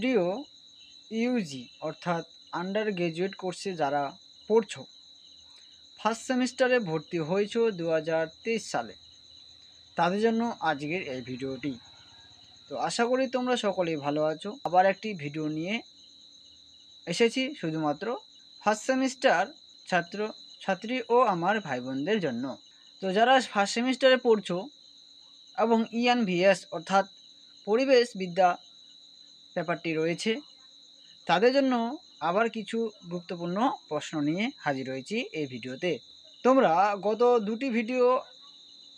প্রিয় ইউজি অর্থাৎ under graduate কোর্সে যারা পড়ছো, ফার্স্ট সেমিস্টারে ভর্তি হয়েছো 2023 সালে, তাদের জন্য আজকের এই ভিডিওটি। তো আশা করি তোমরা সকলেই ভালো আছো। আবার একটি ভিডিও নিয়ে এসেছি শুধুমাত্র ফার্স্ট সেমিস্টার ছাত্র ছাত্রী ও আমার ভাই বোনদের জন্য। তো যারা ফার্স্ট সেমিস্টারে পড়ছো এবং ENVS অর্থাৎ পরিবেশ বিদ্যা পেপারটি রয়েছে, তাদের জন্য আবার কিছু গুরুত্বপূর্ণ প্রশ্ন নিয়ে হাজির হয়েছি এই ভিডিওতে। তোমরা গত দুটি ভিডিও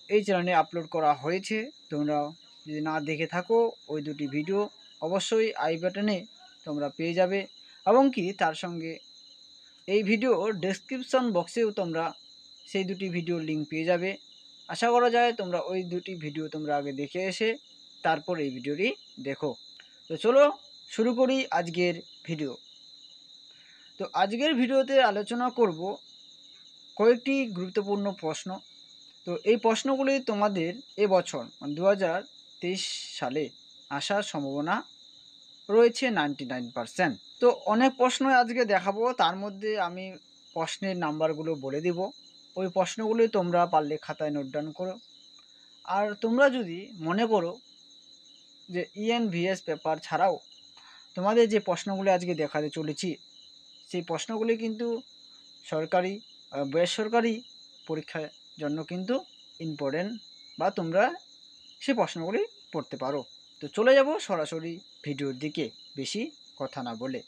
এই চ্যানেলে আপলোড করা হয়েছে, তোমরা যদি না দেখে থাকো ওই দুটি ভিডিও অবশ্যই আই বাটনে তোমরা পেয়ে যাবে, এবং কি তার সঙ্গে এই ভিডিও ডেসক্রিপশন বক্সেও তোমরা সেই দুটি ভিডিওর লিঙ্ক পেয়ে যাবে। আশা করা যায় তোমরা ওই দুটি ভিডিও তোমরা আগে দেখে এসে তারপর এই ভিডিওটি দেখো। তো চলো শুরু করি আজকের ভিডিও। তো আজকের ভিডিওতে আলোচনা করব কয়েকটি গুরুত্বপূর্ণ প্রশ্ন। তো এই প্রশ্নগুলি তোমাদের এবছর 2023 সালে আসার সম্ভাবনা রয়েছে 99%। তো অনেক প্রশ্নই আজকে দেখাবো, তার মধ্যে আমি প্রশ্নের নাম্বারগুলো বলে দিব। ওই প্রশ্নগুলি তোমরা পারলে খাতায় নোট ডাউন করো। আর তোমরা যদি মনে করো যে ENVS পেপার ছাড়াও তোমাদের যে প্রশ্নগুলি আজকে দেখাতে চলেছি, সেই প্রশ্নগুলি কিন্তু সরকারি বেসরকারি পরীক্ষার জন্য কিন্তু ইম্পর্টেন্ট, বা তোমরা সেই প্রশ্নগুলি পড়তে পারো। তো চলে যাব সরাসরি ভিডিওর দিকে বেশি কথা না বলে।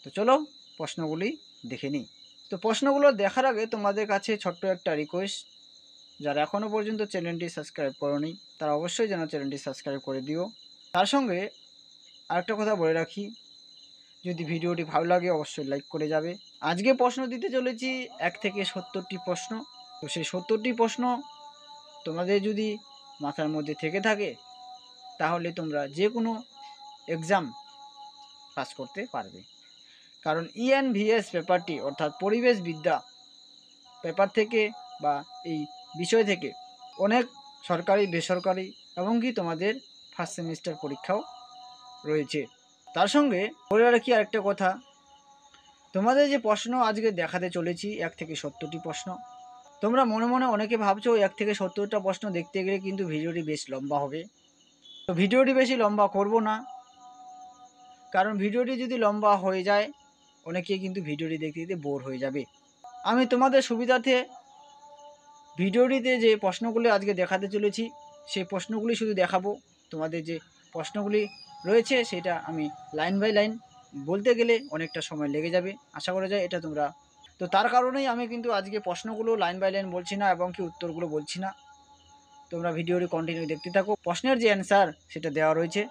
তো চলো প্রশ্নগুলি দেখে নিই। তো প্রশ্নগুলো দেখার আগে তোমাদের কাছে ছোট্ট একটা রিকোয়েস্ট, যারা এখনও পর্যন্ত চ্যানেলটি সাবস্ক্রাইব করোনি তারা অবশ্যই যেন চ্যানেলটি সাবস্ক্রাইব করে দিও। তার সঙ্গে আরেকটা কথা বলে রাখি, যদি ভিডিওটি ভালো লাগে অবশ্যই লাইক করে যাবে। আজকে প্রশ্ন দিতে চলেছি 1 থেকে 70টি প্রশ্ন। তো সেই 70টি প্রশ্ন তোমাদের যদি মাথার মধ্যে থেকে থাকে তাহলে তোমরা যে কোনো এক্সাম পাস করতে পারবে। কারণ ENVS পেপারটি অর্থাৎ পরিবেশ বিদ্যা পেপার থেকে বা এই বিষয় থেকে অনেক সরকারি বেসরকারি এবং কি তোমাদের ফার্স্ট সেমিস্টার পরীক্ষাও রয়েছে। তার সঙ্গে বলে রাখি আরেকটা কথা, তোমাদের যে প্রশ্ন আজকে দেখাতে চলেছি 1 থেকে 70টি প্রশ্ন, তোমরা মনে মনে অনেকে ভাবছো 1 থেকে 70টা প্রশ্ন দেখতে গেলে কিন্তু ভিডিওটি বেশ লম্বা হবে। তো ভিডিওটি বেশি লম্বা করব না, কারণ ভিডিওটি যদি লম্বা হয়ে যায় অনেকে কিন্তু ভিডিওটি দেখতে দেখতে বোর হয়ে যাবে। আমি তোমাদের সুবিধার্থে ভিডিওটিতে যে প্রশ্নগুলি আজকে দেখাতে চলেছি সেই প্রশ্নগুলি শুধু দেখাবো। তোমাদের যে প্রশ্নগুলি রয়েছে সেটা আমি লাইন বাই লাইন বলতে গেলে অনেকটা সময় লেগে যাবে, আশা করা যায় এটা তোমরা। তো তার কারণেই আমি কিন্তু আজকে প্রশ্নগুলো লাইন বাই লাইন বলছি না এবং কি উত্তরগুলো বলছি না। তোমরা ভিডিওটি কন্টিনিউ দেখতে থাকো। প্রশ্নের যে অ্যান্সার সেটা দেওয়া রয়েছে।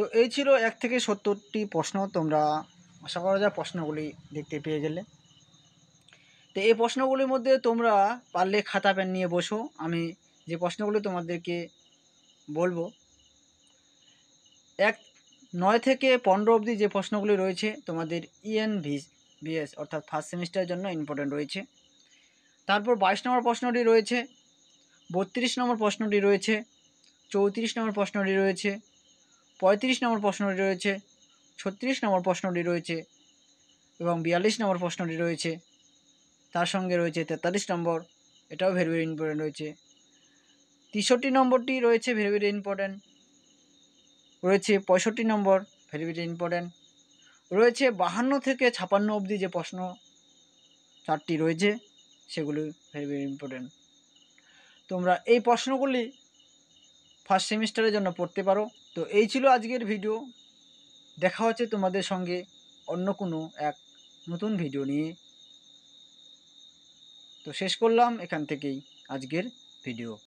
তো এই ছিল 1 থেকে 70টি প্রশ্ন। তোমরা আশা করা যায় প্রশ্নগুলি দেখতে পেয়ে গেলে। তো এই প্রশ্নগুলির মধ্যে তোমরা পারলে খাতা পেন নিয়ে বসো। আমি যে প্রশ্নগুলি তোমাদেরকে বলবো 9 থেকে 15 অবধি যে প্রশ্নগুলি রয়েছে তোমাদের ENVS অর্থাৎ ফার্স্ট সেমিস্টারের জন্য ইম্পর্টেন্ট রয়েছে। তারপর 22 নম্বর প্রশ্নটি রয়েছে, 32 নম্বর প্রশ্নটি রয়েছে, 34 নম্বর প্রশ্নটি রয়েছে, 35 নম্বর প্রশ্নটি রয়েছে, 36 নম্বর প্রশ্নটি রয়েছে এবং 42 নম্বর প্রশ্নটি রয়েছে। তার সঙ্গে রয়েছে 43 নম্বর, এটাও ভেরি ভেরি ইম্পর্টেন্ট রয়েছে। 63 নম্বরটি রয়েছে ভেরি ভেরি ইম্পর্টেন্ট রয়েছে। 65 নম্বর ভেরি ভেরি ইম্পর্টেন্ট রয়েছে। 52 থেকে 56 অবধি যে প্রশ্ন 4টি রয়েছে সেগুলি ভেরি ভেরি ইম্পর্টেন্ট। তোমরা এই প্রশ্নগুলি ফার্স্ট সেমিস্টারের জন্য পড়তে পারো। তো এই ছিল আজকের ভিডিও। দেখা হচ্ছে তোমাদের সঙ্গে অন্য কোনো এক নতুন ভিডিও নিয়ে। তো শেষ করলাম এখান থেকেই আজকের ভিডিও।